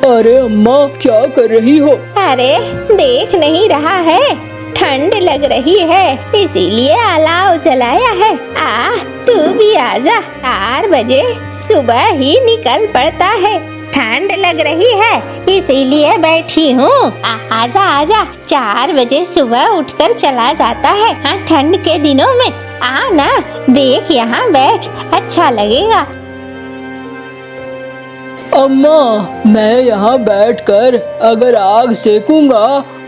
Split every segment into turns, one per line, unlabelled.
अरे अम्मा, क्या कर रही हो?
अरे देख नहीं रहा है, ठंड लग रही है इसीलिए अलाव जलाया है। तू भी आजा, 4 बजे सुबह ही निकल पड़ता है। ठंड लग रही है इसीलिए बैठी हूँ। आजा आजा, 4 बजे सुबह उठकर चला जाता है। हाँ, ठंड के दिनों में ना, देख यहाँ बैठ, अच्छा लगेगा।
अम्मा, मैं यहाँ बैठकर अगर आग सेकूंगा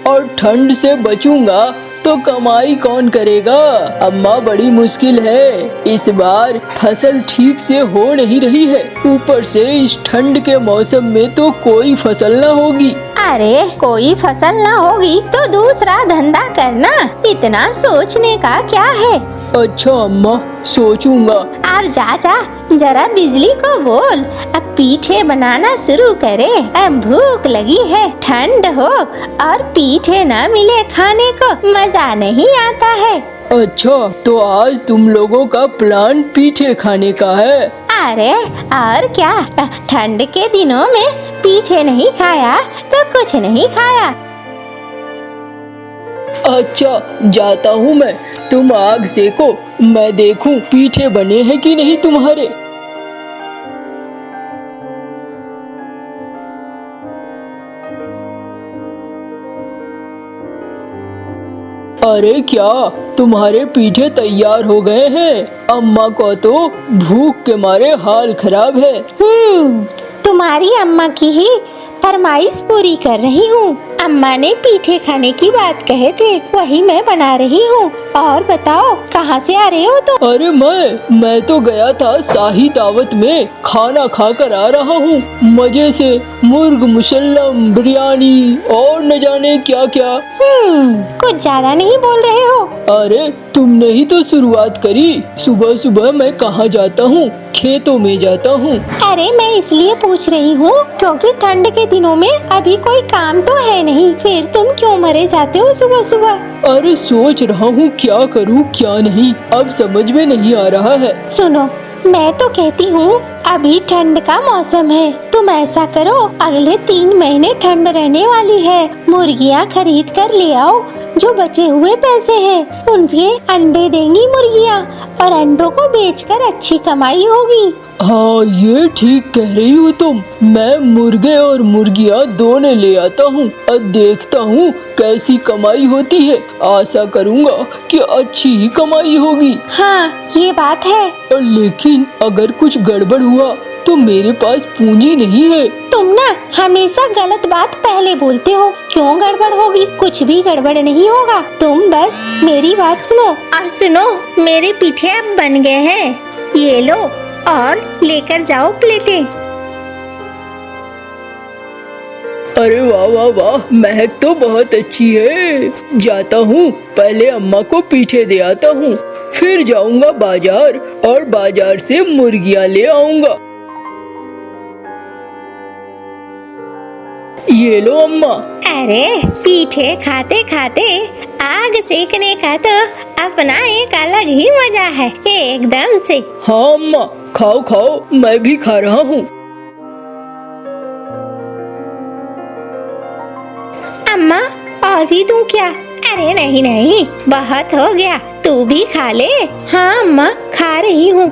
और ठंड से बचूंगा तो कमाई कौन करेगा? अम्मा, बड़ी मुश्किल है। इस बार फसल ठीक से हो नहीं रही है, ऊपर से इस ठंड के मौसम में तो कोई फसल न होगी।
अरे कोई फसल न होगी तो दूसरा धंधा करना, इतना सोचने का क्या है?
अच्छा अम्मा, सोचूंगा।
और जा जरा बिजली को बोल, अब पीठे बनाना शुरू करे। अब भूख लगी है, ठंड हो और पीठे न मिले खाने को मजा नहीं आता है।
अच्छा, तो आज तुम लोगों का प्लान पीठे खाने का है?
अरे और क्या, ठंड के दिनों में पीठे नहीं खाया तो कुछ नहीं खाया।
अच्छा, जाता हूँ मैं। तुम आग सेको, मैं देखूं पीठे बने हैं कि नहीं तुम्हारे। अरे क्या तुम्हारे पीठे तैयार हो गए हैं? अम्मा को तो भूख के मारे हाल खराब है।
तुम्हारी अम्मा की ही फरमाइश पूरी कर रही हूँ। अम्मा ने पीठे खाने की बात कहे थे, वही मैं बना रही हूँ। और बताओ, कहाँ से आ रहे हो तुम?
अरे मैं तो गया था शाही दावत में, खाना खाकर आ रहा हूँ मजे से। मुर्ग मुसल्लम, बिरयानी और न जाने क्या क्या।
कुछ ज्यादा नहीं बोल रहे हो?
अरे तुमने ही तो शुरुआत करी। सुबह सुबह मैं कहाँ जाता हूँ, खेतों में जाता हूँ।
अरे मैं इसलिए पूछ रही हूँ क्योंकि ठंड के दिनों में अभी कोई काम तो है नहीं, फिर तुम क्यों मरे जाते हो सुबह सुबह?
अरे सोच रहा हूँ क्या करूँ क्या नहीं, अब समझ में नहीं आ रहा है।
सुनो, मैं तो कहती हूँ अभी ठंड का मौसम है, तुम ऐसा करो, अगले 3 महीने ठंड रहने वाली है, मुर्गियाँ खरीद कर ले आओ। जो बचे हुए पैसे हैं उनके अंडे देंगी मुर्गियाँ और अंडों को बेचकर अच्छी कमाई होगी।
हाँ, ये ठीक कह रही हो तुम। मैं मुर्गे और मुर्गियाँ दोनों ले आता हूँ और देखता हूँ कैसी कमाई होती है। आशा करूँगा कि अच्छी ही कमाई होगी।
हाँ, ये बात है।
लेकिन अगर कुछ गड़बड़ हुआ तो मेरे पास पूंजी नहीं है।
तुम ना हमेशा गलत बात पहले बोलते हो। क्यों गड़बड़ होगी? कुछ भी गड़बड़ नहीं होगा। तुम बस मेरी बात सुनो। और सुनो, मेरे पीठे अब बन गए हैं, ये लो और लेकर जाओ प्लेटें।
अरे वाह वाह वाह, महक तो बहुत अच्छी है। जाता हूँ, पहले अम्मा को पीठे दे आता हूँ, फिर जाऊंगा बाजार और बाजार से मुर्गियाँ ले आऊंगा। ये लो अम्मा।
अरे पीठे खाते खाते आग सेकने का तो अपना एक अलग ही मजा है, एकदम से।
हाँ अम्मा, खाओ खाओ, मैं भी खा रहा हूँ।
अम्मा, और भी दूं क्या? अरे नहीं नहीं, बहुत हो गया, तू भी खा ले। हाँ अम्मा, खा रही हूँ।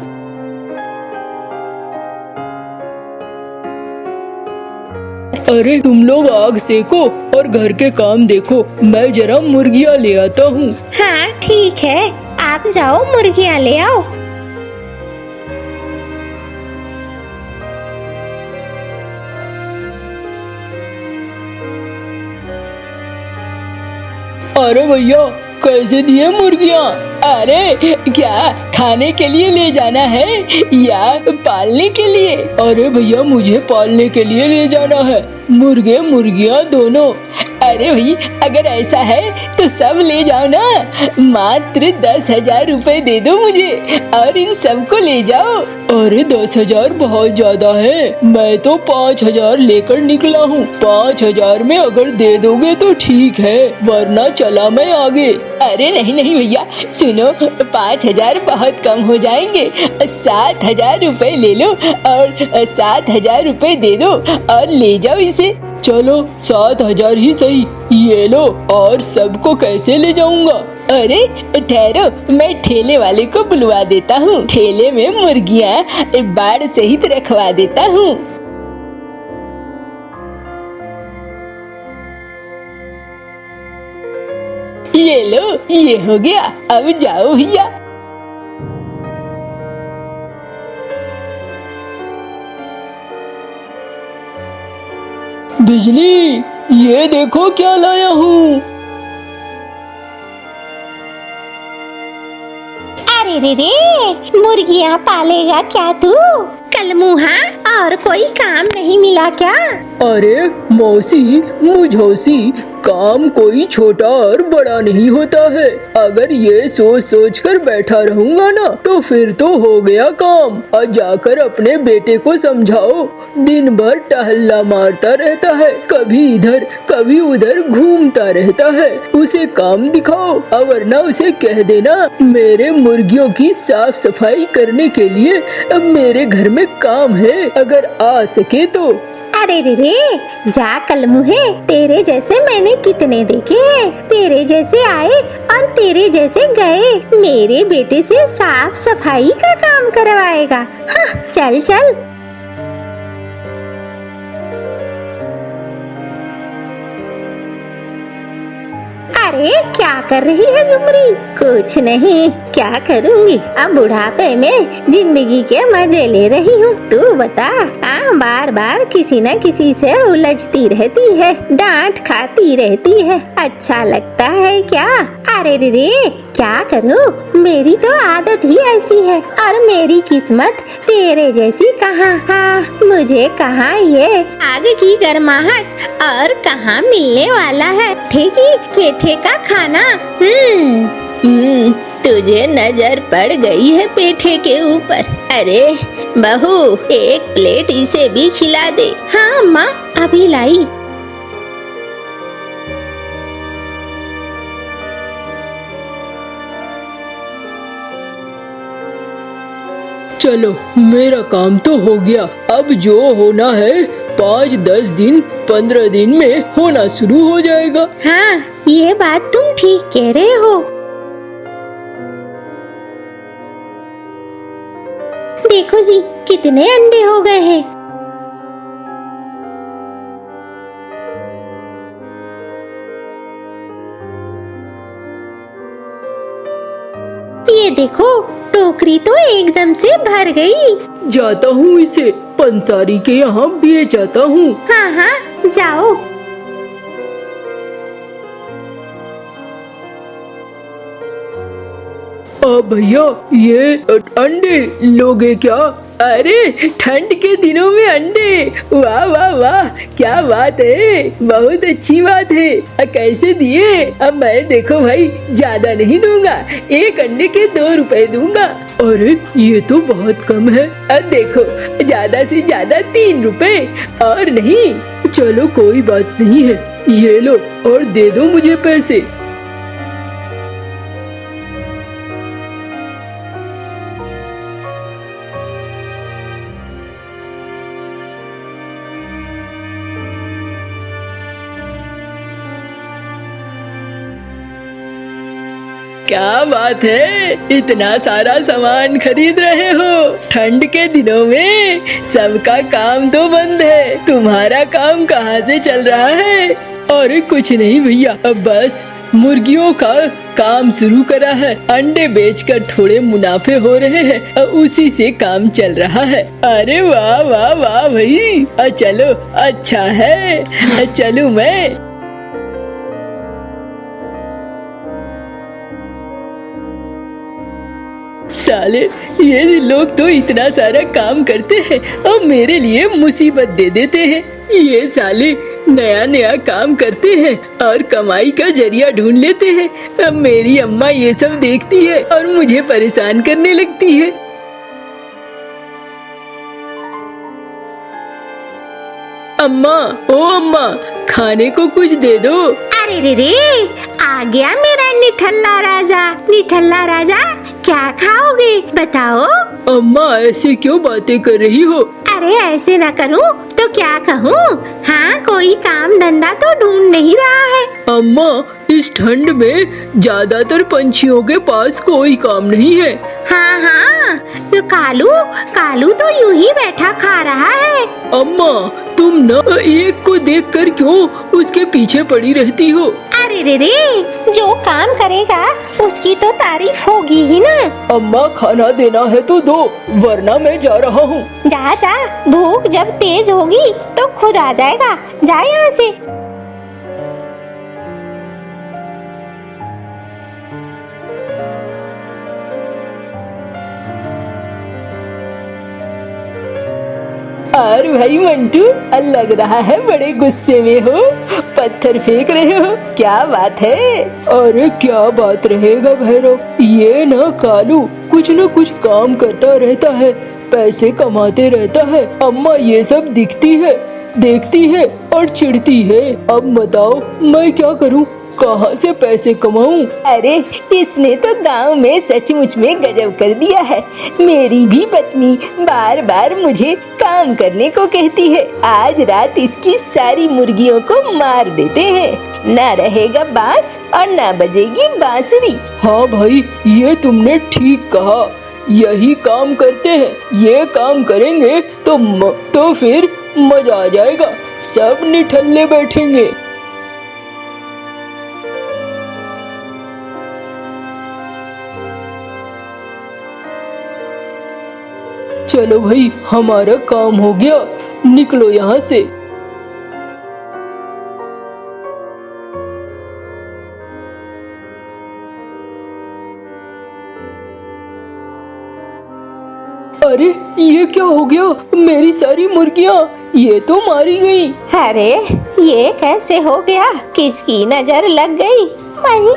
अरे तुम लोग आग सेको और घर के काम देखो, मैं जरा मुर्गियाँ ले आता हूँ।
हाँ ठीक है, आप जाओ मुर्गियाँ ले आओ।
अरे भैया, कैसे दिए मुर्गियाँ? अरे क्या खाने के लिए ले जाना है या पालने के लिए? अरे भैया, मुझे पालने के लिए ले जाना है, मुर्गे मुर्गियाँ दोनों। अरे भाई अगर ऐसा है तो सब ले जाओ ना, मात्र 10,000 रुपए दे दो मुझे और इन सबको ले जाओ। अरे 10,000 बहुत ज्यादा है, मैं तो 5,000 लेकर निकला हूँ। 5,000 में अगर दे दोगे तो ठीक है, वरना चला मैं आगे। अरे नहीं नहीं भैया सुनो, 5,000 बहुत कम हो जाएंगे, 7,000 रुपए ले लो और 7,000 रुपए दे दो और ले जाओ इसे। चलो 7,000 ही सही, ये लो। और सबको कैसे ले जाऊंगा? अरे ठहरो, मैं ठेले वाले को बुलवा देता हूँ, ठेले में मुर्गियाँ बाड़ सहित रखवा देता हूँ। ये लो, ये हो गया, अब जाओ भैया। बिजली, ये देखो क्या लाया हूँ।
अरे रे रे, मुर्गियाँ पालेगा क्या तू? कल मुहा और कोई काम नहीं मिला क्या?
अरे मौसी मुझौसी, काम कोई छोटा और बड़ा नहीं होता है। अगर ये सोच सोच कर बैठा रहूंगा ना तो फिर तो हो गया काम। और जाकर अपने बेटे को समझाओ, दिन भर टहलना मारता रहता है, कभी इधर कभी उधर घूमता रहता है, उसे काम दिखाओ। और वरना उसे कह देना मेरे मुर्गियों की साफ सफाई करने के लिए अब मेरे घर में काम है, अगर आ सके तो।
अरे रे रे, जा कल मुहे, तेरे जैसे मैंने कितने देखे हैं, तेरे जैसे आए और तेरे जैसे गए। मेरे बेटे से साफ सफाई का काम करवाएगा। हाँ, चल चल। अरे क्या कर रही है झुमरी? कुछ नहीं, क्या करूँगी, अब बुढ़ापे में जिंदगी के मजे ले रही हूँ। तू बता, बार बार किसी न किसी से उलझती रहती है, डांट खाती रहती है, अच्छा लगता है क्या? अरे रे रे, क्या करूँ, मेरी तो आदत ही ऐसी है और मेरी किस्मत तेरे जैसी कहाँ। हाँ, मुझे कहाँ ये आग की गर्माहट और कहाँ मिलने वाला है ठेकी पेठे का खाना। तुझे नजर पड़ गई है पेठे के ऊपर? अरे बहू, एक प्लेट इसे भी खिला दे। हाँ अम्मा, अभी लाई।
चलो मेरा काम तो हो गया, अब जो होना है 5-10 दिन 15 दिन में होना शुरू हो जाएगा।
हाँ, ये बात तुम ठीक कह रहे हो। देखो जी, कितने अंडे हो गए हैं। ये देखो, टोकरी तो एकदम से भर गई।
जाता हूँ इसे पंसारी के यहाँ बेच आता हूँ।
हाँ हाँ, जाओ।
भैया, ये अंडे लोगे क्या? अरे ठंड के दिनों में अंडे, वाह वाह वाह, क्या बात है, बहुत अच्छी बात है। कैसे दिए? अब मैं देखो भाई, ज्यादा नहीं दूंगा, एक अंडे के 2 रुपए दूंगा। अरे ये तो बहुत कम है। अब देखो, ज्यादा से ज्यादा 3 रुपए और नहीं। चलो कोई बात नहीं है, ये लो और दे दो मुझे पैसे। क्या बात है, इतना सारा सामान खरीद रहे हो? ठंड के दिनों में सबका काम तो बंद है, तुम्हारा काम कहाँ से चल रहा है? अरे कुछ नहीं भैया, अब बस मुर्गियों का काम शुरू करा है, अंडे बेचकर थोड़े मुनाफे हो रहे हैं और उसी से काम चल रहा है। अरे वाह वाह वाह भाई, चलो अच्छा है, चलूं मैं। साले, ये लोग तो इतना सारा काम करते हैं और मेरे लिए मुसीबत दे देते हैं। ये साले नया नया काम करते हैं और कमाई का जरिया ढूंढ लेते हैं। अब मेरी अम्मा ये सब देखती है और मुझे परेशान करने लगती है। अम्मा, ओ अम्मा, खाने को कुछ दे दो।
अरे रे रे, आ गया मेरा निठल्ला राजा। निठल्ला राजा, क्या खाओगे बताओ?
अम्मा, ऐसे क्यों बातें कर रही हो?
अरे ऐसे ना करूं तो क्या कहूं? हाँ, कोई काम धंधा तो ढूंढ नहीं रहा है।
अम्मा, इस ठंड में ज्यादातर पंछियों के पास कोई काम नहीं है।
हाँ हाँ, तो कालू कालू तो यूं ही बैठा खा रहा है।
अम्मा, तुम न एक को देखकर क्यों उसके पीछे पड़ी रहती हो?
अरे रे रे, जो काम करेगा उसकी तो तारीफ होगी ही ना।
अम्मा, खाना देना है तो दो, वरना मैं जा रहा हूँ।
जा जा, भूख जब तेज होगी तो खुद आ जाएगा। जा यहाँ से।
और भाई मंटू, लग रहा है बड़े गुस्से में हो, पत्थर फेंक रहे हो, क्या बात है? अरे क्या बात रहेगा भैरव, ये ना कालू कुछ न कुछ काम करता रहता है, पैसे कमाते रहता है। अम्मा ये सब देखती है और चिढ़ती है। अब बताओ मैं क्या करूं? कहाँ से पैसे कमाऊं?
अरे इसने तो गांव में सचमुच में गजब कर दिया है। मेरी भी पत्नी बार बार मुझे काम करने को कहती है। आज रात इसकी सारी मुर्गियों को मार देते हैं, ना रहेगा बांस और ना बजेगी बांसुरी।
हाँ भाई, ये तुमने ठीक कहा, यही काम करते हैं। ये काम करेंगे तो फिर मजा आ जाएगा, सब निठल्ले बैठेंगे। चलो भाई, हमारा काम हो गया, निकलो यहाँ से। अरे ये क्या हो गया? मेरी सारी मुर्गियाँ ये तो मारी गई।
अरे ये कैसे हो गया? किसकी नजर लग गई? मानी,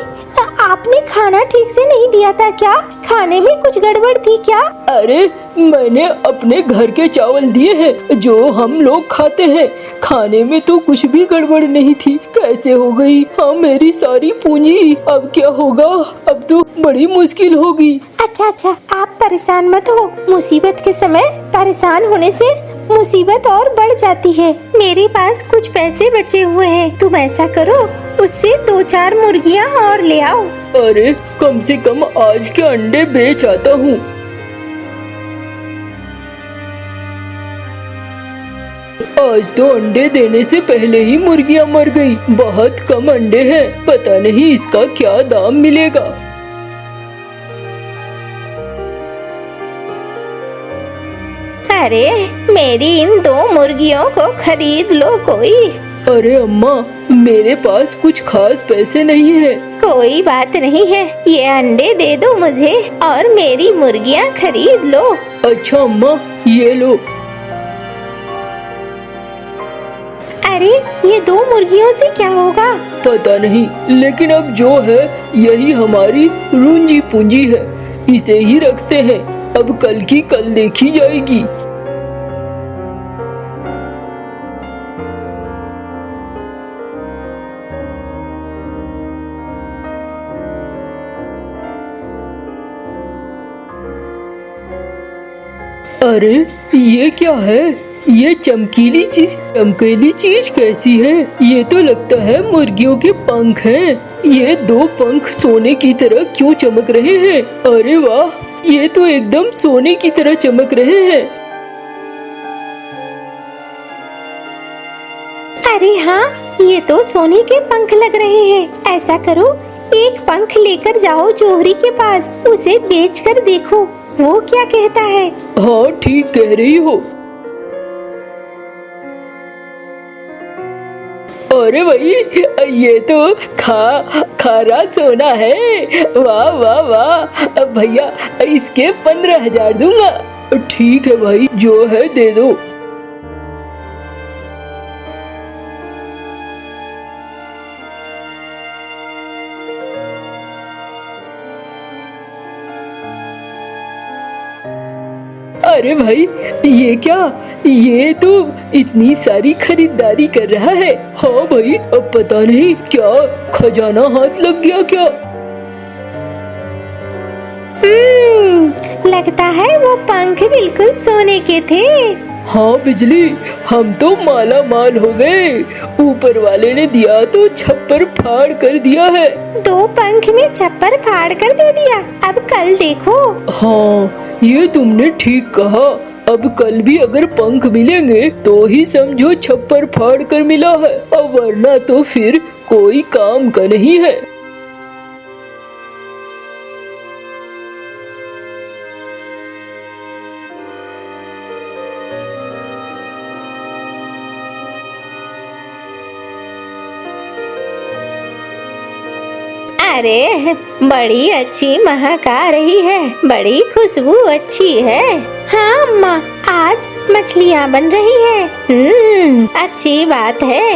आपने खाना ठीक से नहीं दिया था क्या? खाने में कुछ गड़बड़ थी क्या?
अरे मैंने अपने घर के चावल दिए हैं जो हम लोग खाते हैं, खाने में तो कुछ भी गड़बड़ नहीं थी। कैसे हो गई? हाँ, मेरी सारी पूंजी। अब क्या होगा? अब तो बड़ी मुश्किल होगी।
अच्छा, आप परेशान मत हो। मुसीबत के समय परेशान होने से मुसीबत और बढ़ जाती है। मेरे पास कुछ पैसे बचे हुए हैं, तुम ऐसा करो, उससे 2-4 मुर्गियाँ और ले आओ।
अरे कम से कम आज के अंडे बेच आता हूँ। आज तो अंडे देने से पहले ही मुर्गियाँ मर गई। बहुत कम अंडे हैं, पता नहीं इसका क्या दाम मिलेगा।
अरे मेरी इन 2 मुर्गियों को खरीद लो कोई।
अरे अम्मा, मेरे पास कुछ खास पैसे नहीं है।
कोई बात नहीं है, ये अंडे दे दो मुझे और मेरी मुर्गियाँ खरीद लो।
अच्छा अम्मा, ये लो।
अरे ये 2 मुर्गियों से क्या होगा?
पता नहीं, लेकिन अब जो है यही हमारी रूंजी पूंजी है, इसे ही रखते हैं। अब कल की कल देखी जाएगी। अरे ये क्या है? ये चमकीली चीज कैसी है? ये तो लगता है मुर्गियों के पंख हैं। ये 2 पंख सोने की तरह क्यों चमक रहे हैं? अरे वाह, ये तो एकदम सोने की तरह चमक रहे हैं।
अरे हाँ, ये तो सोने के पंख लग रहे हैं। ऐसा करो, एक पंख लेकर जाओ जोहरी के पास, उसे बेचकर देखो वो क्या कहता है।
हाँ, ठीक कह रही हो। अरे भाई, ये तो खारा सोना है। वाह वाह वाह, भैया इसके 15,000 दूंगा। ठीक है भाई, जो है दे दो। अरे भाई, ये क्या? ये तो इतनी सारी खरीदारी कर रहा है। हाँ भाई, अब पता नहीं क्या खजाना हाथ लग गया क्या।
लगता है वो पंख बिल्कुल सोने के थे।
हाँ बिजली, हम तो माला माल हो गए। ऊपर वाले ने दिया तो छप्पर फाड़ कर दिया है।
2 पंख में छप्पर फाड़ कर दे दिया। अब कल देखो।
हाँ, ये तुमने ठीक कहा। अब कल भी अगर पंख मिलेंगे तो ही समझो छप्पर फाड़ कर मिला है, और वरना तो फिर कोई काम का नहीं है।
अरे बड़ी अच्छी महक आ रही है, बड़ी खुशबू अच्छी है। हाँ अम्मा, आज मछलियाँ बन रही है। अच्छी बात है।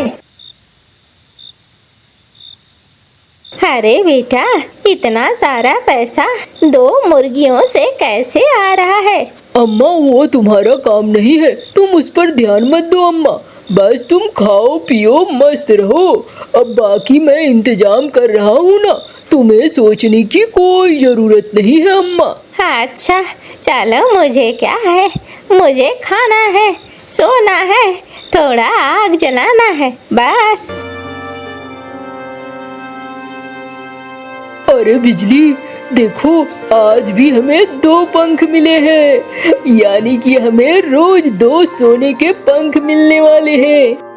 अरे बेटा, इतना सारा पैसा 2 मुर्गियों से कैसे आ रहा है?
अम्मा, वो तुम्हारा काम नहीं है, तुम उस पर ध्यान मत दो अम्मा। बस तुम खाओ पियो मस्त रहो। अब बाकी मैं इंतजाम कर रहा हूँ ना, तुम्हें सोचने की कोई जरूरत नहीं है अम्मा।
अच्छा चलो, मुझे क्या है, मुझे खाना है, सोना है, थोड़ा आग जलाना है, बस।
अरे बिजली, देखो आज भी हमें 2 पंख मिले हैं, यानी कि हमें रोज 2 सोने के पंख मिलने वाले हैं।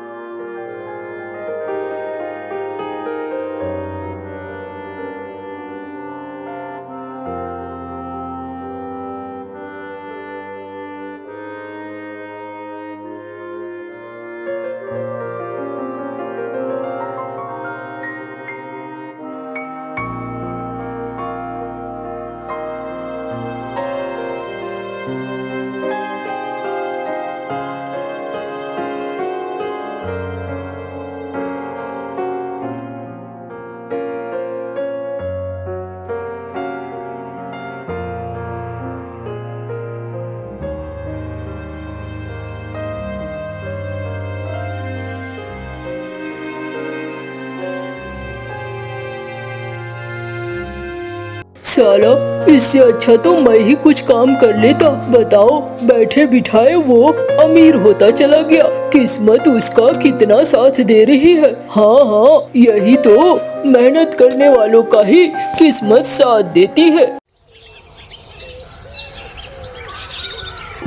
साला, इससे अच्छा तो मैं ही कुछ काम कर लेता। बताओ, बैठे बिठाए वो अमीर होता चला गया। किस्मत उसका कितना साथ दे रही है। हाँ हाँ, यही तो मेहनत करने वालों का ही किस्मत साथ देती है।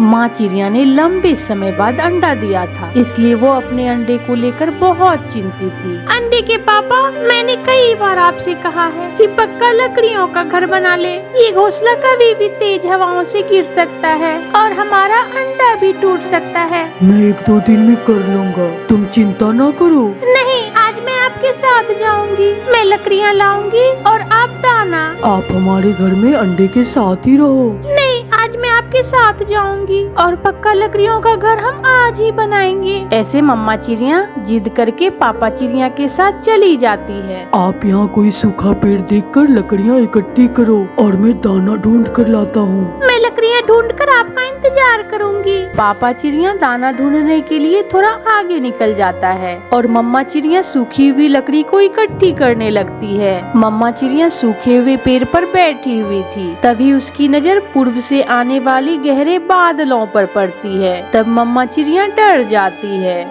माँ चिड़िया ने लंबे समय बाद अंडा दिया था, इसलिए वो अपने अंडे को लेकर बहुत चिंतित थी।
अंडे के पापा, मैंने कई बार आपसे कहा है कि पक्का लकड़ियों का घर बना ले। ये घोंसला कभी भी तेज हवाओं से गिर सकता है और हमारा अंडा भी टूट सकता है।
मैं 1-2 दिन में कर लूँगा, तुम चिंता ना करो।
नहीं, आज मैं आपके साथ जाऊंगी। मैं लकड़ियाँ लाऊंगी और आप दाना।
आप हमारे घर में अंडे के साथ ही रहो।
नहीं, आज मैं आपके साथ जाऊंगी और पक्का लकड़ियों का घर हम आज ही बनाएंगे।
ऐसे मम्मा चिड़िया जिद करके पापा चिड़िया के साथ चली जाती है।
आप यहाँ कोई सूखा पेड़ देखकर लकड़ियाँ इकट्ठी करो और मैं दाना ढूंढ कर लाता हूँ।
मैं लकड़ियाँ ढूंढकर आपका इंतजार करूंगी।
पापा चिड़िया दाना ढूंढने के लिए थोड़ा आगे निकल जाता है और मम्मा चिड़िया सूखी हुई लकड़ी को इकट्ठी करने लगती है। मम्मा चिड़िया सूखे हुए पेड़ पर बैठी हुई थी, तभी उसकी नजर पूर्व से आने वाली गहरे बादलों पर पड़ती है। तब मम्मा चिड़िया डर जाती है।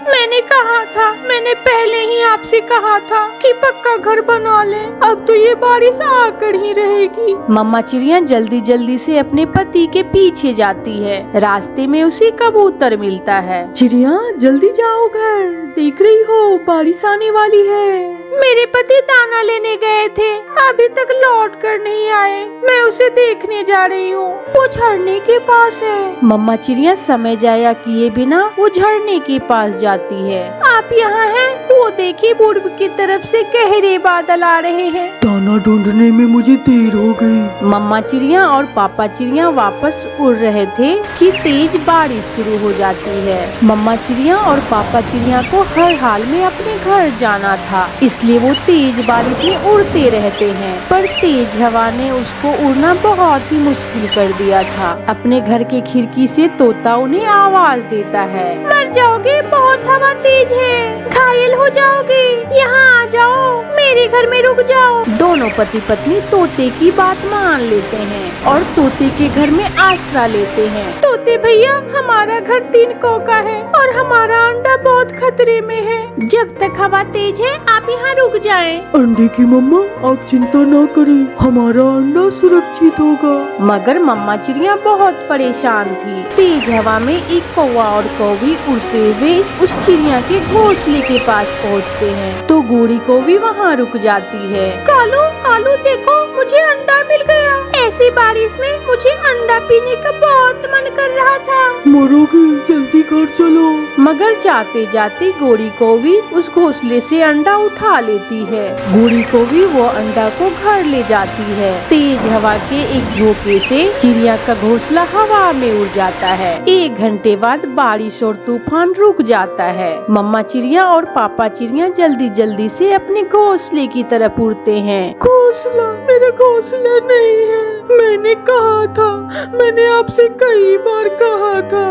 मैंने पहले ही आपसे कहा था कि पक्का घर बना ले। अब तो ये बारिश आकर ही रहेगी।
मम्मा चिड़िया जल्दी जल्दी से अपने पति के पीछे जाती है। रास्ते में उसे कबूतर मिलता है।
चिड़िया, जल्दी जाओ घर, देख रही हो बारिश आने वाली है।
मेरे पति दाना लेने गए थे, अभी तक लौट कर नहीं आए। मैं उसे देखने जा रही हूँ, वो झरने के पास है।
मम्मा चिड़िया समय जाया किए बिना वो झरने के पास जाती है।
आप यहाँ हैं? वो देखिए देखिए पूर्व की तरफ से गहरे बादल आ रहे हैं।
दाना ढूंढने में मुझे देर हो गई।
मम्मा चिड़िया और पापा चिड़िया वापस उड़ रहे थे कि तेज बारिश शुरू हो जाती है। मम्मा चिड़िया और पापा चिड़िया को हर हाल में अपने घर जाना था, इसलिए वो तेज बारिश में उड़ते रहते हैं। पर तेज हवा ने उसको उड़ना बहुत ही मुश्किल कर दिया था। अपने घर के खिड़की से तोता उन्हें आवाज देता है,
मर जाओगे, बहुत हवा तेज है, घायल हो जाओगे, यहाँ आ जाओ, मेरे घर में रुक जाओ।
दोनों पति पत्नी तोते की बात मान लेते हैं और तोते के घर में आसरा लेते हैं।
तोते भैया, हमारा घर 3 कों का है और हमारा अंडा बहुत खतरे में है। जब तक हवा तेज है आप यहाँ रुक जाएं।
अंडे की मम्मा आप चिंता ना करें, हमारा अंडा सुरक्षित होगा।
मगर मम्मा चिड़िया बहुत परेशान थी। तेज हवा में एक कौवा और कौवी उड़ते हुए उस चिड़िया के घोंसले के पास पहुँचते हैं तो गोरी कौवी वहाँ रुक जाती है।
कालू कालू देखो, मुझे अंडा मिल गया। ऐसी बारिश में मुझे अंडा पीने का बहुत मन कर रहा था।
मरोगी, जल्दी घर चलो।
मगर जाते जाते गोरी कौवी उस घोंसले से अंडा उठा लेती है। गोरी कौवी वो अंडा को घर ले जाती है। तेज हवा के एक झोंके से चिड़िया का घोंसला हवा में उड़ जाता है। 1 घंटे बाद बारिश और तूफान रुक जाता है। मम्मा चिड़िया और पापा चिड़िया जल्दी जल्दी से अपने घोंसले की तरफ उड़ते हैं।
घोंसला, मेरा घोंसला नहीं है। मैंने कहा था, मैंने आपसे कई बार कहा था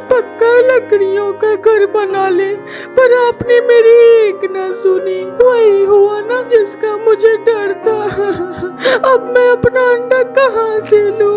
पक्का लकड़ियों का घर बना ले, पर आपने मेरी एक न सुनी। वही हुआ ना जिसका मुझे डर था। अब मैं अपना अंडा कहाँ से लूं?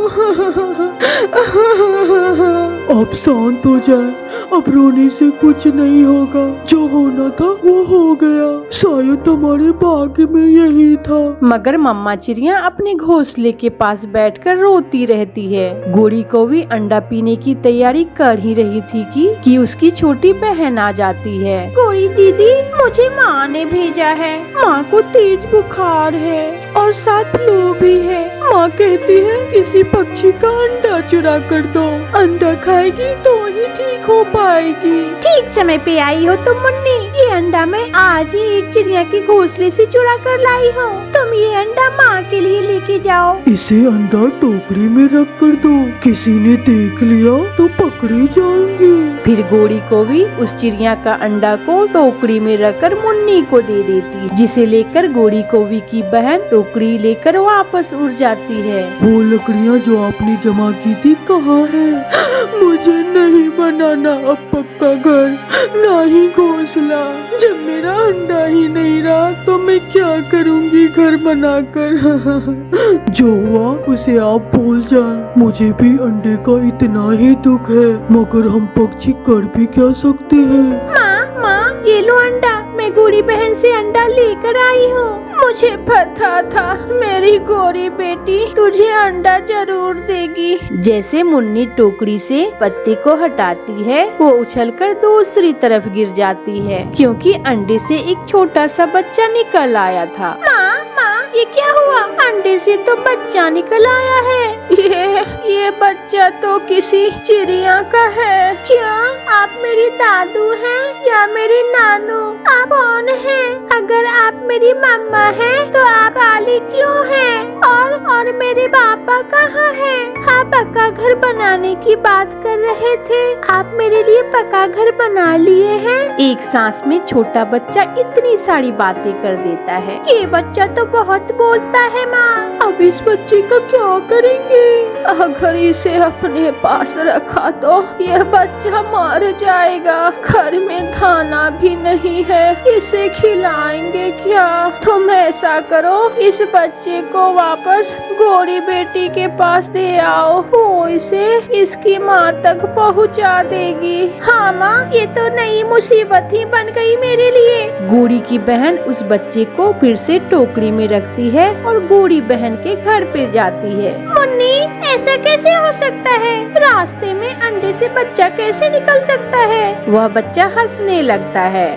अब शांत हो जाए, अब रोने से कुछ नहीं होगा। जो होना था वो हो गया, शायद हमारे भाग्य में यही था।
मगर मम्मा चिड़िया अपने घोंसले के पास बैठकर रोती रहती है। गोरी कौवी अंडा पीने की तैयारी कर ही रही थी कि उसकी छोटी बहन आ जाती है।
गोरी दीदी, मुझे माँ ने भेजा है। माँ को तेज बुखार है और साथ फ्लू भी है। माँ कहती है किसी पक्षी का अंडा चुरा कर दो, अंडा खाएगी तो ही ठीक हो पाएगी। ठीक समय पे आई हो तुम मुन्नी। ये अंडा मैं आज ही एक चिड़िया के घोंसले से चुरा कर लाई हूँ। तुम ये अंडा माँ के लिए लेके जाओ।
इसे अंडा टोकरी में रख कर दो, किसी ने देख लिया तो पकड़े जाएंगे।
फिर गोरी कौवी उस चिड़िया का अंडा को टोकरी में रखकर मुन्नी को दे देती, जिसे लेकर गोरी कौवी की बहन टोकरी लेकर वापस उड़ जाती है।
वो लकड़ियाँ जो आपने जमा की थी कहाँ है? मुझे नहीं बनाना अब पक्का घर, ना ही घोंसला। जब मेरा अंडा ही नहीं रहा तो मैं क्या करूँगी घर बनाकर? जो हुआ उसे आप भूल जाए। मुझे भी अंडे का इतना ही दुख है, मगर हम पक्षी कर भी क्या सकते हैं?
माँ, ये लो अंडा। मैं गोरी बहन से अंडा लेकर आई हूँ। मुझे पता था मेरी गोरी बेटी तुझे अंडा जरूर देगी।
जैसे मुन्नी टोकरी से पत्ते को हटाती है, वो उछलकर दूसरी तरफ गिर जाती है, क्योंकि अंडे से एक छोटा सा बच्चा निकल आया था।
माँ, ये क्या हुआ? अंडे से तो बच्चा निकल आया है। ये बच्चा तो किसी चिड़िया का है। क्या आप मेरी दादू हैं या मेरी नानू? आप कौन हैं? अगर आप मेरी मम्मा हैं तो आप काली क्यों हैं? और मेरे पापा कहाँ हैं? आप पक्का घर बनाने की बात कर रहे थे। आप मेरे लिए पक्का घर बना लिए हैं?
एक सांस में छोटा बच्चा इतनी सारी बातें कर देता है।
ये बच्चा तो बहुत बोलता है माँ। अब इस बच्चे का क्या करेंगे?
अगर इसे अपने पास रखा तो यह बच्चा मर जाएगा। घर में खाना भी नहीं है, इसे खिलाएंगे क्या? तुम ऐसा करो, इस बच्चे को वापस गोरी बेटी के पास दे आओ, वो इसे इसकी माँ तक पहुँचा देगी।
हाँ माँ, ये तो नई मुसीबत ही बन गई मेरे लिए।
गोरी की बहन उस बच्चे को फिर से टोकरी में रखती है और गोरी बहन के घर पे जाती है।
मुन्नी, ऐसा कैसे हो सकता है? रास्ते में अंडे से बच्चा कैसे निकल सकता है?
वह बच्चा हंसने लगता है।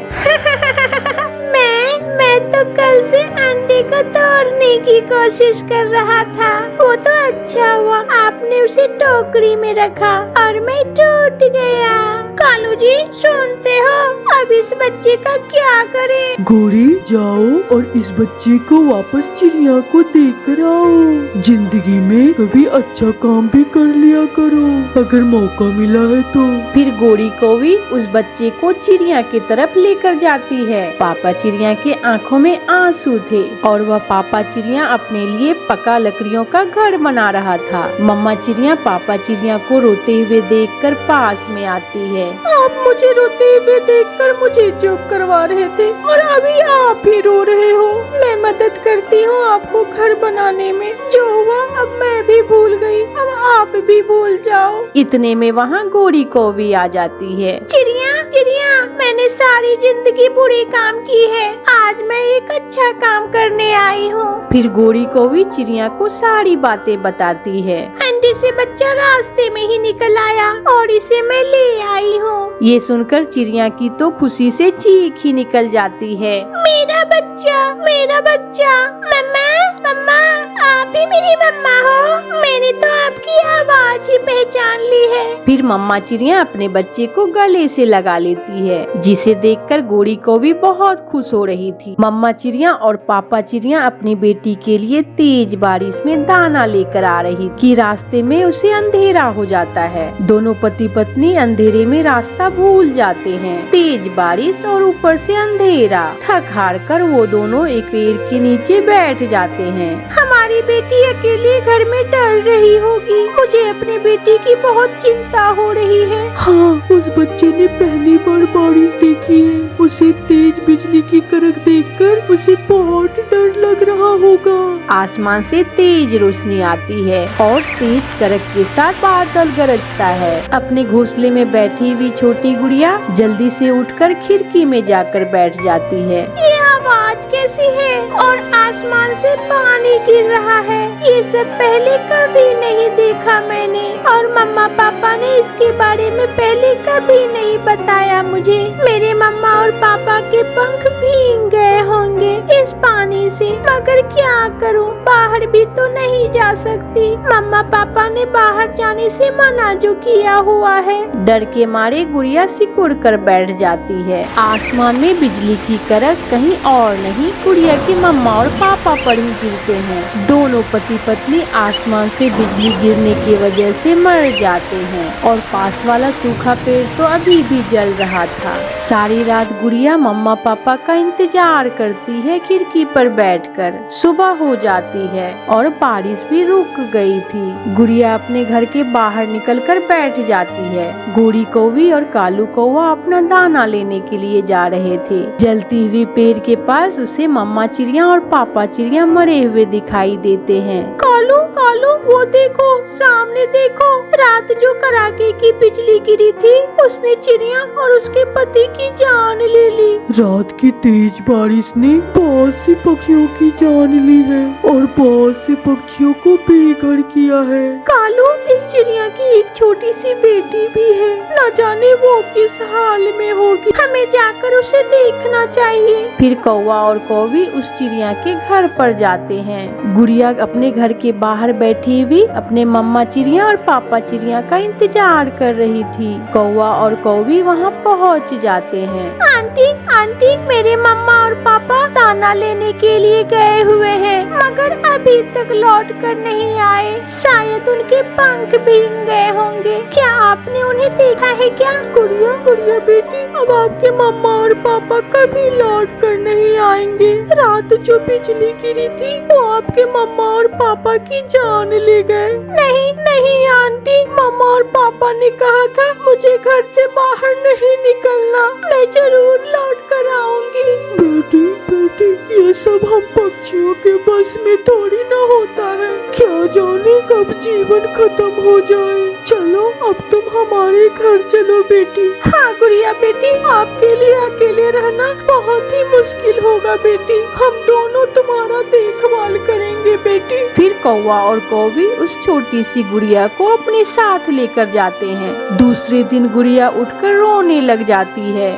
मैं तो कल से अंडे को तोड़ने की कोशिश कर रहा था। वो तो अच्छा हुआ आपने उसे टोकरी में रखा और मैं टूट गया। कालू जी सुनते हो, अब इस बच्चे का क्या करें?
गोरी जाओ और इस बच्चे को वापस चिड़िया को देख कर आओ। जिंदगी में कभी अच्छा काम भी कर लिया करो अगर मौका मिला है तो।
फिर गोरी कौवी उस बच्चे को चिड़िया की तरफ लेकर जाती है। पापा चिड़िया के आंखों में आंसू थे और वह पापा चिड़िया अपने लिए पका लकड़ियों का घर बना रहा था। मम्मा चिड़िया पापा चिड़िया को रोते हुए देखकर पास में आती है।
आप मुझे रोते हुए देखकर मुझे चुप करवा रहे थे और अभी आप ही रो रहे हो। मैं मदद करती हूँ आपको घर बनाने में। जो हुआ अब मैं भी भूल गई, अब आप भी भूल जाओ।
इतने में वहाँ गोरी कौवी आ जाती है।
चिड़िया चिड़िया, मैंने सारी जिंदगी बुरे काम की है, आज मैं एक अच्छा काम करने आई हूँ।
फिर गोरी कौवी चिड़िया को सारी बातें बताती है।
अंडे से बच्चा रास्ते में ही निकल आया और इसे मैं ले आई हूँ।
ये सुनकर चिड़िया की तो खुशी से चीख ही निकल जाती है।
मेरा बच्चा, मेरा बच्चा। मम्मा मम्मा, आप ही मेरी मम्मा हो? मैंने तो आपकी आवाज ही पहचान ली है।
फिर मम्मा चिड़िया अपने बच्चे को गले से लगा लेती है, जिसे देखकर गोरी कौवी बहुत खुश हो रही थी। मम्मा चिड़िया और पापा चिड़िया अपनी बेटी के लिए तेज बारिश में दाना लेकर आ रही कि रास्ते में उसे अंधेरा हो जाता है। दोनों पति पत्नी अंधेरे में रास्ता भूल जाते हैं। तेज बारिश और ऊपर से अंधेरा, थक हार कर वो दोनों एक पेड़ के नीचे बैठ जाते हैं।
हमारी बेटी अकेले घर में डर रही होगी, मुझे अपनी बेटी की बहुत चिंता हो रही है।
हाँ, उस बच्चे ने पहली बार बारिश देखी है। उसे तेज बिजली की कड़क देखकर उसे बहुत डर लग रहा होगा।
आसमान से तेज रोशनी आती है और तेज कड़क के साथ बादल गरजता है। अपने घोंसले में बैठी हुई छोटी गुड़िया जल्दी से उठकर खिड़की में जाकर बैठ जाती है।
ये आवाज कैसी है और आसमान से पानी गिर रहा है? ये सब पहले कभी नहीं देखा मैंने और मम्मा पापा ने इसके बारे में पहले कभी नहीं बताया मुझे। मेरे मम्मा और पापा के पंख भीग गए होंगे इस पानी से, मगर क्या करूं, बाहर भी तो नहीं जा सकती। मम्मा पापा ने बाहर जाने से मना जो किया हुआ है।
डर के मारे गुड़िया सिकुड़ कर बैठ जाती है। आसमान में बिजली की कड़क कहीं और नहीं, गुड़िया की मम्मा और पापा पर ही गिरते हैं। दोनों पति पत्नी आसमान से बिजली गिरने की वजह से मर जाते हैं और पास वाला सूखा पेड़ तो अभी भी जल रहा था। सारी रात गुड़िया मम्मा पापा का इंतजार करती है खिड़की पर बैठकर। सुबह हो जाती है और बारिश भी रुक गई थी। गुड़िया अपने घर के बाहर निकलकर बैठ जाती है। गोरी कौवी और कालू कौवा अपना दाना लेने के लिए जा रहे थे। जलती हुई पेड़ के पास उसे मम्मा चिड़िया और पापा चिड़िया मरे हुए दिखाई देते हैं।
कालू कालू, वो देखो, सामने देखो, रात जो कड़ाके की बिजली गिरी थी उसने चिड़िया और उसके पति की जान ले ली।
रात की तेज बारिश ने बहुत से पक्षियों की जान ली है और बहुत से पक्षियों को बेघर किया है।
कालू, इस चिड़िया की एक छोटी सी बेटी भी है, न जाने वो किस हाल में होगी। हमें जाकर उसे देखना चाहिए।
फिर कौवा और कौवी उस चिड़िया के घर पर जाते हैं। गुड़िया अपने घर के बाहर बैठी हुई अपने मम्मा चिड़िया और पापा चिड़िया का इंतजार कर रही थी। कौवा और कौवी वहाँ पहुँच जाते हैं।
आंटी आंटी, मेरे मम्मा और पापा दाना लेने के लिए गए हुए हैं, मगर अभी तक लौट कर नहीं आए। शायद उनके पंख भीग गए होंगे। क्या आपने उन्हें देखा है क्या?
गुड़िया गुड़िया बेटी, अब आपके मम्मा और पापा कभी लौट कर नहीं आएंगे। रात जो बिजली गिरी थी वो आपके मम्मा और पापा की जान ले गए।
नहीं नहीं आंटी, मम्मा और पापा ने कहा था मुझे घर से बाहर नहीं निकलना, मैं जरूर लौट कर आऊंगी।
बेटी बेटी, ये सब हम पक्षियों के बस में थोड़ी ना होता है। क्या जाने कब जीवन खत्म हो जाए। चलो अब तुम हमारे घर चलो बेटी।
हाँ गुड़िया बेटी, आपके लिए अकेले रहना बहुत ही मुश्किल होगा बेटी। हम दोनों तुम्हारा देखभाल करेंगे बेटी।
फिर कौवा और कौवी उस छोटी सी गुड़िया को अपने साथ लेकर जाते हैं। दूसरे दिन गुड़िया उठकर रोने लग जाती है।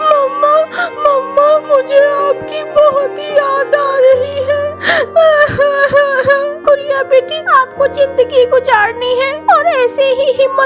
मम्मा मम्मा, मुझे आपकी बहुत ही याद आ रही है। गुड़िया बेटी, आपको जिंदगी गुजारनी है और ऐसे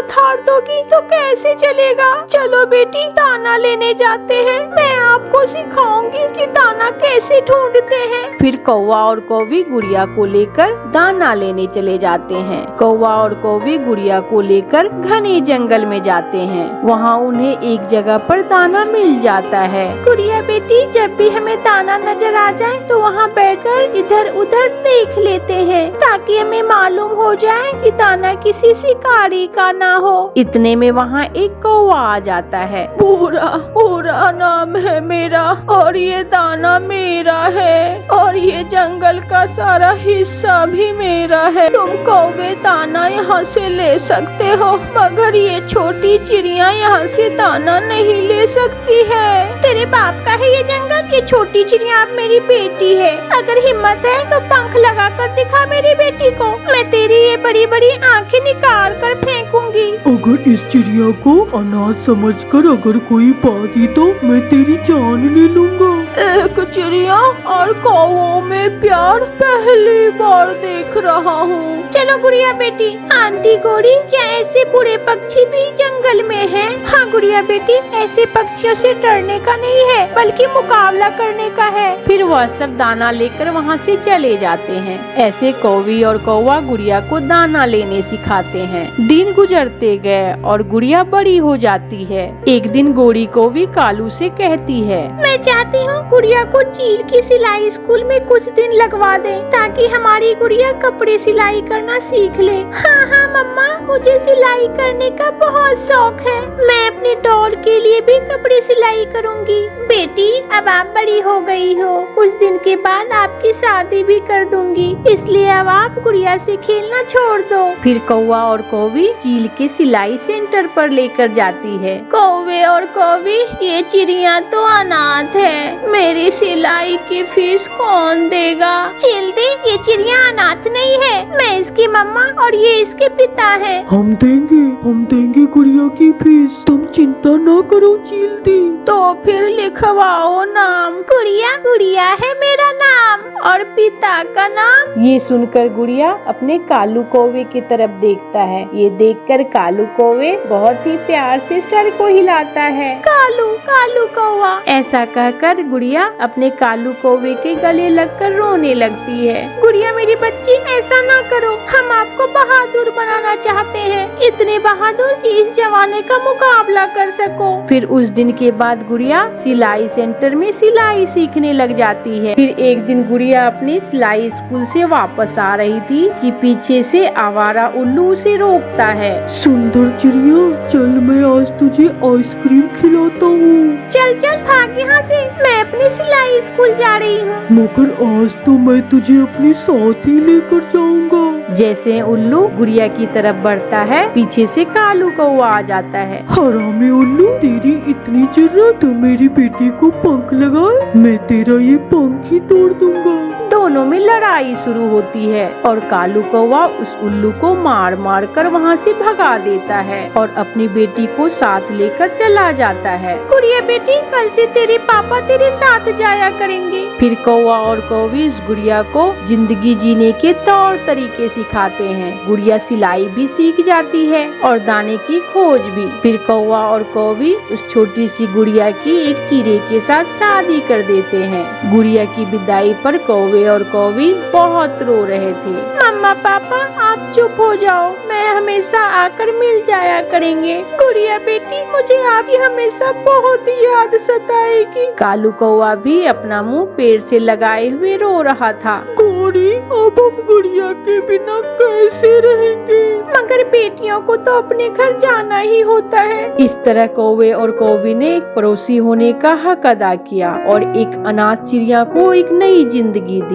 हाथ हार दोगी तो कैसे चलेगा। चलो बेटी दाना लेने जाते हैं, मैं आपको सिखाऊंगी कि दाना कैसे ढूंढते हैं।
फिर कौवा और कौवी गुड़िया को लेकर दाना लेने चले जाते हैं। कौवा और कौवी गुड़िया को लेकर घने जंगल में जाते हैं। वहाँ उन्हें एक जगह पर दाना मिल जाता है।
गुड़िया बेटी जब भी हमें दाना नजर आ जाए तो वहाँ बैठकर इधर उधर देख लेते हैं ताकि हमें मालूम हो जाए कि दाना किसी शिकारी का ना हो।
इतने में वहाँ एक कौवा आ जाता है।
पूरा पूरा नाम है मेरा और ये दाना मेरा है और ये जंगल का सारा हिस्सा भी मेरा है। तुम कौवे दाना यहाँ से ले सकते हो मगर ये छोटी चिड़िया यहाँ से दाना नहीं ले सकती है। तेरे बाप का है ये जंगल, ये छोटी चिड़िया अब मेरी बेटी है। अगर हिम्मत है तो पंख लगा कर दिखा मेरी बेटी को, मैं तेरी ये बड़ी बड़ी आँखें निकाल कर फेंकूंगी।
अगर इस चिड़िया को अनाज समझकर अगर कोई पाती तो मैं तेरी जान ले लूंगा।
एक चिड़िया और कौवों में प्यार पहली बार देख रहा हूँ। चलो गुड़िया बेटी, आंटी गोरी क्या ऐसे बुरे पक्षी भी जंगल में हैं? हाँ गुड़िया बेटी, ऐसे पक्षियों से डरने का नहीं है बल्कि मुकाबला करने का है।
फिर वह सब दाना लेकर वहाँ से चले जाते हैं। ऐसे कौवी और कौवा गुड़िया को दाना लेने सिखाते हैं। दिन गुजरते गए और गुड़िया बड़ी हो जाती है। एक दिन गोरी कौवी कालू से कहती है,
मैं चाहती हूँ गुड़िया को चील की सिलाई स्कूल में कुछ दिन लगवा दे ताकि हमारी गुड़िया कपड़े सिलाई करना सीख ले। हाँ हाँ मम्मा, मुझे सिलाई करने का बहुत शौक है। मैं अपनी डॉल के लिए भी कपड़े सिलाई करूँगी। बेटी अब आप बड़ी हो गई हो, कुछ दिन के बाद आपकी शादी भी कर दूंगी, इसलिए अब आप गुड़िया से खेलना छोड़ दो।
फिर कौवा और कौवी चील के सिलाई सेंटर पर लेकर जाती है।
कौवे और कौवी, ये चिड़िया तो अनाथ है, मेरी सिलाई की फीस कौन देगा? चील दी, ये चिड़िया अनाथ नहीं है, मैं इसकी मम्मा और ये इसके पिता है।
हम देंगे गुड़िया की फीस, तुम चिंता ना करो चील दी।
तो फिर लिखवाओ नाम। गुड़िया है मेरा नाम और पिता का नाम।
ये सुनकर गुड़िया अपने कालू कौवे की तरफ देखता है। ये देखकर कालू कौवे बहुत ही प्यार से सर को हिलाता है।
कालू कालू कौवा।
ऐसा कहकर गुड़िया अपने कालू कौवे के गले लगकर रोने लगती है।
गुड़िया मेरी बच्ची, ऐसा ना करो, हम आपको बहादुर बनाना चाहते हैं, इतने बहादुर कि इस जमाने का मुकाबला कर सको।
फिर उस दिन के बाद गुड़िया सिलाई सेंटर में सिलाई सीखने लग जाती है। फिर एक दिन गुड़िया अपनी सिलाई स्कूल से वापस आ रही थी कि पीछे से आवारा उल्लू उसे रोकता है।
सुंदर चिड़िया, चल मैं आज तुझे आइसक्रीम खिलाता हूँ।
चल चल भाग यहाँ से, मैं अपनी सिलाई स्कूल जा रही हूँ।
मगर आज तो मैं तुझे अपने साथ ही लेकर जाऊंगा।
जैसे उल्लू गुड़िया की तरफ बढ़ता है, पीछे से कालू कौवा आ जाता है।
हरामी उल्लू, तेरी इतनी जरूरत मेरी बेटी को पंख लगाए, मैं तेरा ये पंख ही तोड़ दूंगा।
दोनों में लड़ाई शुरू होती है और कालू कौवा उस उल्लू को मार मार कर वहाँ से भगा देता है और अपनी बेटी को साथ लेकर चला जाता है।
गुड़िया बेटी, कल से तेरे पापा तेरे साथ जाया करेंगे।
फिर कौवा और कौवी उस गुड़िया को जिंदगी जीने के तौर तरीके सिखाते हैं। गुड़िया सिलाई भी सीख जाती है और दाने की खोज भी। फिर कौवा और कौवी उस छोटी सी गुड़िया की एक चिड़े के साथ शादी कर देते हैं। गुड़िया की विदाई पर कौवे और कौवी बहुत रो रहे थे।
मम्मा पापा, आप चुप हो जाओ, मैं हमेशा आकर मिल जाया करेंगे। गुड़िया बेटी, मुझे आपकी हमेशा बहुत याद सताएगी।
कालू कौवा भी अपना मुंह पेड़ से लगाए हुए रो रहा था।
गोरी, अब हम गुड़िया के बिना कैसे रहेंगे?
मगर बेटियों को तो अपने घर जाना ही होता है।
इस तरह कौवे और कौवी ने एक पड़ोसी होने का हक अदा किया और एक अनाथ चिड़िया को एक नई जिंदगी दी।